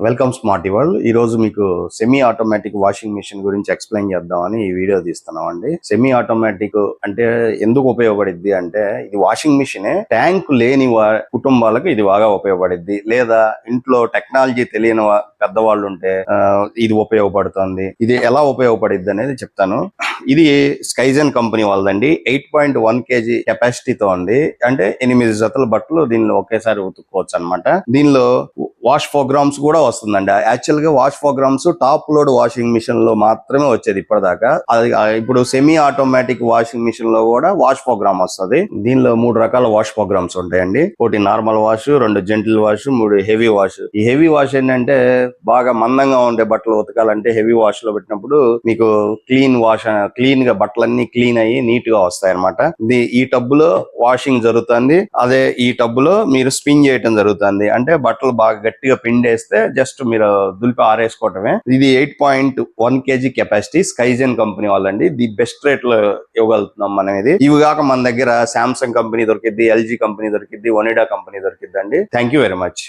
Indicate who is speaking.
Speaker 1: Welcome smart world. ఈ రోజు మీకు సెమీ ఆటోమేటిక్ వాషింగ్ మిషన్ గురించి ఎక్స్ప్లెయిన్ చేద్దామని ఈ వీడియో తీస్తున్నాం అండి. సెమీ ఆటోమేటిక్ అంటే ఎందుకు ఉపయోగపడిద్ది అంటే, ఇది వాషింగ్ మిషన్ ట్యాంక్ లేని కుటుంబాలకు ఇది బాగా ఉపయోగపడిద్ది, లేదా ఇంట్లో టెక్నాలజీ తెలియని పెద్దవాళ్ళు ఉంటే ఇది ఉపయోగపడుతుంది. ఇది ఎలా ఉపయోగపడిద్ది అనేది చెప్తాను. ఇది స్కైజన్ కంపెనీ వాళ్ళదండి. 8.1 kg కెపాసిటీతో ఉంది. అంటే 8 జతల బట్టలు దీనిలో ఒకేసారి ఉతుక్కోవచ్చు అనమాట. దీనిలో వాష్ ప్రోగ్రామ్స్ కూడా వస్తుందండి. యాక్చువల్ గా wash programs top load washing machine లో మాత్రమే వచ్చేది ఇప్పటిదాకా. అది ఇప్పుడు సెమీ ఆటోమేటిక్ వాషింగ్ మిషన్ లో కూడా వాష్ ప్రోగ్రామ్ వస్తుంది. దీనిలో 3 రకాల వాష్ ప్రోగ్రామ్స్ ఉంటాయండి. ఒకటి normal wash, 2 gentle wash, 3 heavy wash. ఈ హెవీ వాష్ ఏంటంటే, బాగా మందంగా ఉండే బట్టలు ఉతకాలంటే హెవీ వాష్ లో పెట్టినప్పుడు మీకు క్లీన్ గా బట్టలన్నీ క్లీన్ అయ్యి నీట్ గా వస్తాయి అనమాట. ఈ టబ్ లో వాషింగ్ జరుగుతుంది. అదే ఈ టబ్ లో మీరు స్పిన్ చేయటం జరుగుతుంది. అంటే బట్టలు బాగా గట్టిగా పిండేస్తే జస్ట్ మీరు దులిపి ఆరేసుకోవటమే. ఇది 8.1 kg కెపాసిటీ, స్కైజెన్ కంపెనీ వాళ్ళండి. ది బెస్ట్ రేట్ లో ఇవ్వగలుగుతున్నాం మనం ఇది. ఇవి కాక మన దగ్గర శాంసంగ్ కంపెనీ దొరికిద్ది, ఎల్జీ కంపెనీ దొరికిద్ది, ఒనిడా కంపెనీ దొరికిద్ది అండి. Thank you very much.